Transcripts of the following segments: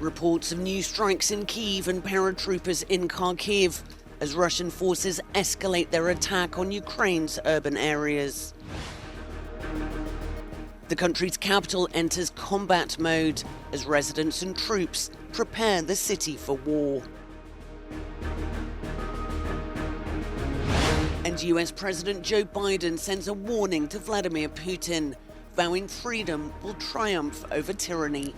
Reports of new strikes in Kiev and paratroopers in Kharkiv as Russian forces escalate their attack on Ukraine's urban areas. The country's capital enters combat mode as residents and troops prepare the city for war. And US President Joe Biden sends a warning to Vladimir Putin, vowing freedom will triumph over tyranny.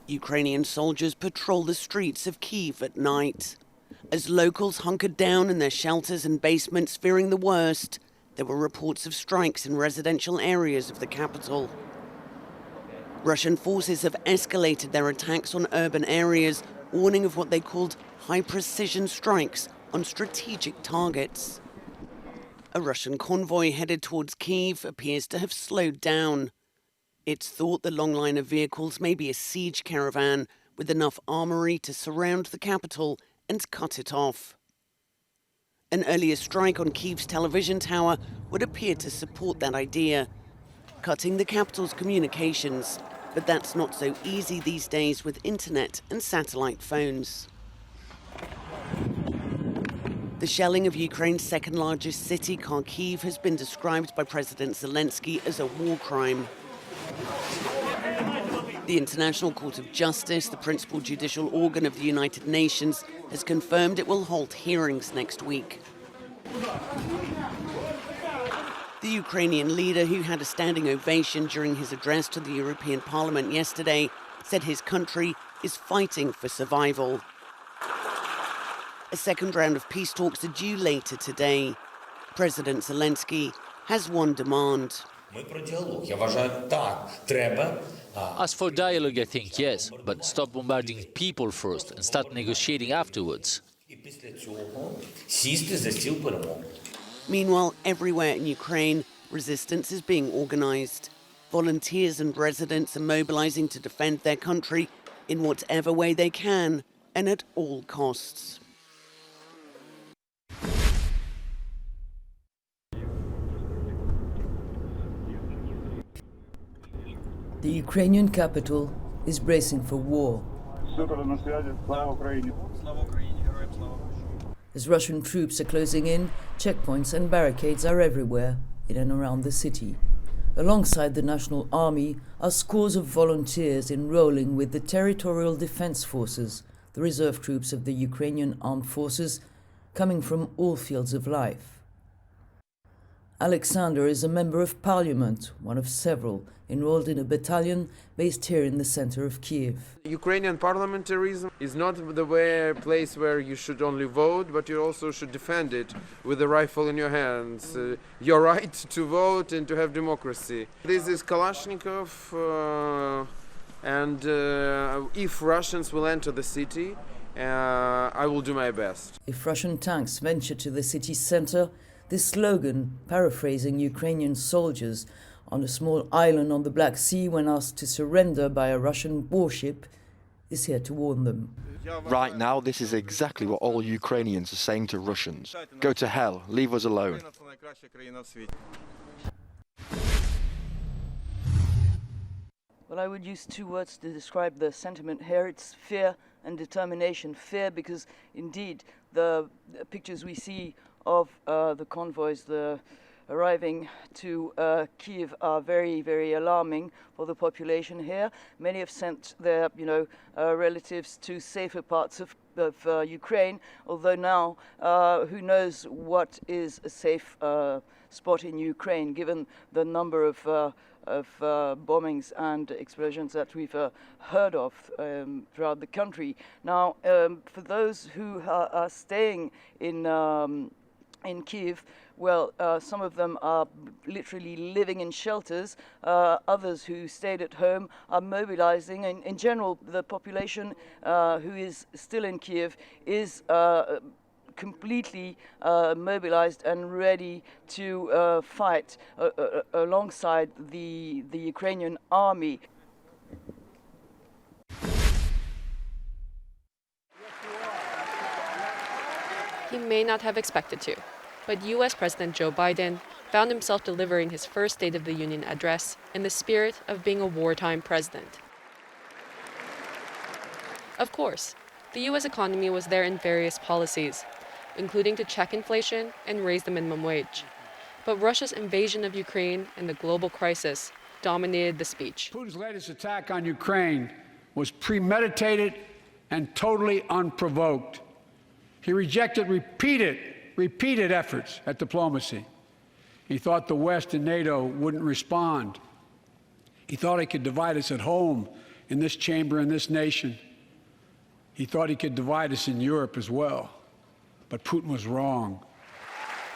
Ukrainian soldiers patrol the streets of Kiev at night. As locals hunkered down in their shelters and basements fearing the worst, there were reports of strikes in residential areas of the capital. Russian forces have escalated their attacks on urban areas, warning of what they called high-precision strikes on strategic targets. A Russian convoy headed towards Kiev appears to have slowed down. It's thought the long line of vehicles may be a siege caravan with enough armory to surround the capital and cut it off. An earlier strike on Kiev's television tower would appear to support that idea, cutting the capital's communications. But that's not so easy these days with internet and satellite phones. The shelling of Ukraine's second largest city, Kharkiv, has been described by President Zelensky as a war crime. The International Court of Justice, the principal judicial organ of the United Nations, has confirmed it will hold hearings next week. The Ukrainian leader, who had a standing ovation during his address to the European Parliament yesterday, said his country is fighting for survival. A second round of peace talks are due later today. President Zelensky has one demand. As for dialogue, I think yes, but stop bombarding people first and start negotiating afterwards. Meanwhile, everywhere in Ukraine, resistance is being organized. Volunteers and residents are mobilizing to defend their country in whatever way they can and at all costs. The Ukrainian capital is bracing for war. As Russian troops are closing in, checkpoints and barricades are everywhere in and around the city. Alongside the National Army are scores of volunteers enrolling with the Territorial Defense Forces, the reserve troops of the Ukrainian Armed Forces, coming from all fields of life. Alexander is a member of parliament, one of several, enrolled in a battalion based here in the center of Kiev. Ukrainian parliamentarism is not the place where you should only vote, but you also should defend it with a rifle in your hands. Your right to vote and to have democracy. This is Kalashnikov, and if Russians will enter the city, I will do my best. If Russian tanks venture to the city center, this slogan, paraphrasing Ukrainian soldiers on a small island on the Black Sea when asked to surrender by a Russian warship, is here to warn them. Right now, this is exactly what all Ukrainians are saying to Russians. Go to hell, leave us alone. Well, I would use two words to describe the sentiment here. It's fear and determination. Fear because, indeed, the pictures we see of the convoys arriving to Kiev are very, very alarming for the population here. Many have sent their, relatives to safer parts of Ukraine, although now who knows what is a safe spot in Ukraine, given the number of bombings and explosions that we've heard of throughout the country. Now, for those who are staying in Kiev, well, some of them are literally living in shelters. Others who stayed at home are mobilizing. And in general, the population who is still in Kiev is completely mobilized and ready to fight alongside the Ukrainian army. He may not have expected to. But U.S. President Joe Biden found himself delivering his first State of the Union address in the spirit of being a wartime president. Of course, the U.S. economy was there in various policies, including to check inflation and raise the minimum wage. But Russia's invasion of Ukraine and the global crisis dominated the speech. Putin's latest attack on Ukraine was premeditated and totally unprovoked. He rejected repeated efforts at diplomacy. He thought the West and NATO wouldn't respond. He thought he could divide us at home, in this chamber, in this nation. He thought he could divide us in Europe as well. But Putin was wrong.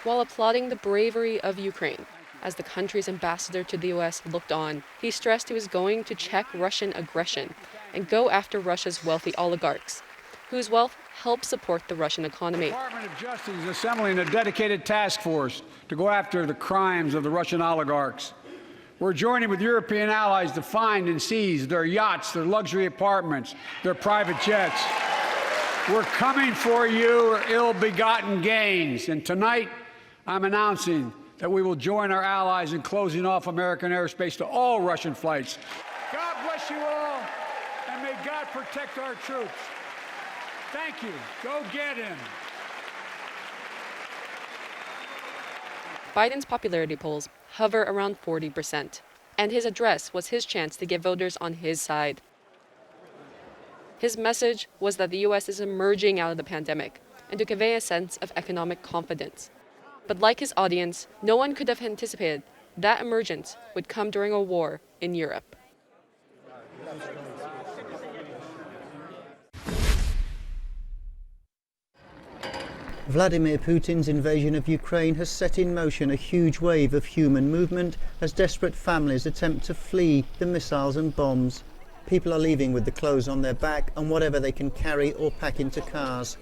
While applauding the bravery of Ukraine, as the country's ambassador to the U.S. looked on, he stressed he was going to check Russian aggression and go after Russia's wealthy oligarchs, whose wealth helps support the Russian economy. The Department of Justice is assembling a dedicated task force to go after the crimes of the Russian oligarchs. We're joining with European allies to find and seize their yachts, their luxury apartments, their private jets. We're coming for your ill-begotten gains. And tonight, I'm announcing that we will join our allies in closing off American airspace to all Russian flights. God bless you all, and may God protect our troops. Thank you. Go get him. Biden's popularity polls hover around 40%, and his address was his chance to get voters on his side. His message was that the U.S. is emerging out of the pandemic and to convey a sense of economic confidence. But like his audience, no one could have anticipated that emergence would come during a war in Europe. Vladimir Putin's invasion of Ukraine has set in motion a huge wave of human movement as desperate families attempt to flee the missiles and bombs. People are leaving with the clothes on their back and whatever they can carry or pack into cars.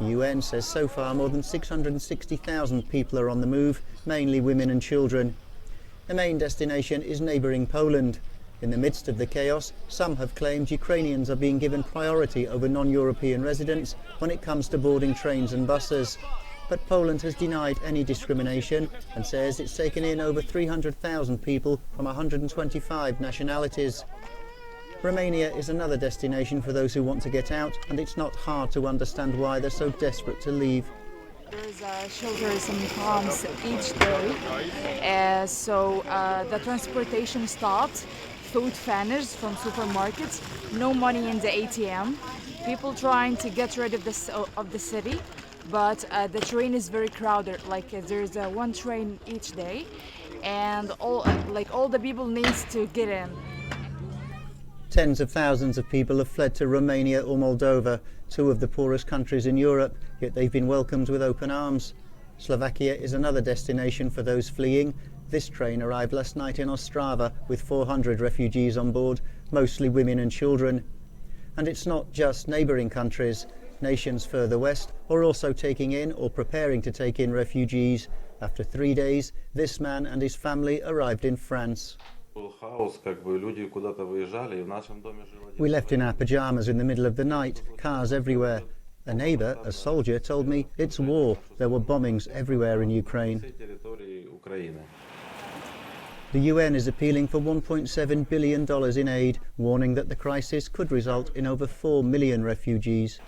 The UN says so far more than 660,000 people are on the move, mainly women and children. The main destination is neighbouring Poland. In the midst of the chaos, some have claimed Ukrainians are being given priority over non-European residents when it comes to boarding trains and buses. But Poland has denied any discrimination and says it's taken in over 300,000 people from 125 nationalities. Romania is another destination for those who want to get out, and it's not hard to understand why they're so desperate to leave. There's shelters and homes each day, so the transportation stopped. Food vanished from supermarkets, no money in the ATM, people trying to get rid of the city, but the train is very crowded, like there's one train each day, and all the people needs to get in. Tens of thousands of people have fled to Romania or Moldova, two of the poorest countries in Europe, yet they've been welcomed with open arms. Slovakia is another destination for those fleeing. This train arrived last night in Ostrava with 400 refugees on board, mostly women and children. And it's not just neighbouring countries. Nations further west are also taking in or preparing to take in refugees. After 3 days, this man and his family arrived in France. We left in our pyjamas in the middle of the night, cars everywhere. A neighbour, a soldier, told me it's war. There were bombings everywhere in Ukraine. The UN is appealing for $1.7 billion in aid, warning that the crisis could result in over 4 million refugees.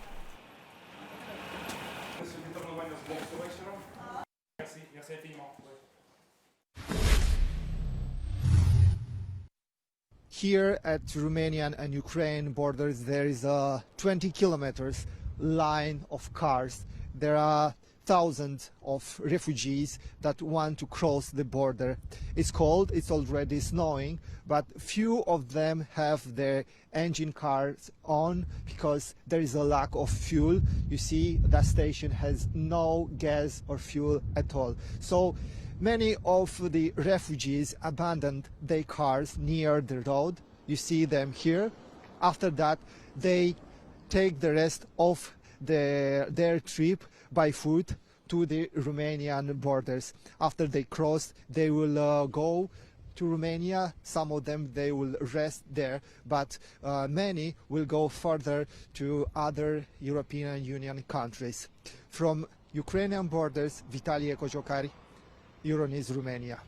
Here at Romanian and Ukraine borders there is a 20 kilometers line of cars. There are thousands of refugees that want to cross the border. It's cold, it's already snowing, but few of them have their engine cars on because there is a lack of fuel. You see, that station has no gas or fuel at all. So many of the refugees abandoned their cars near the road. You see them here. After that, they take the rest of their trip by foot to the Romanian borders. After they cross, they will go to Romania. Some of them, they will rest there, but many will go further to other European Union countries. From Ukrainian borders, Vitalie Kojokari, Euronews Romania.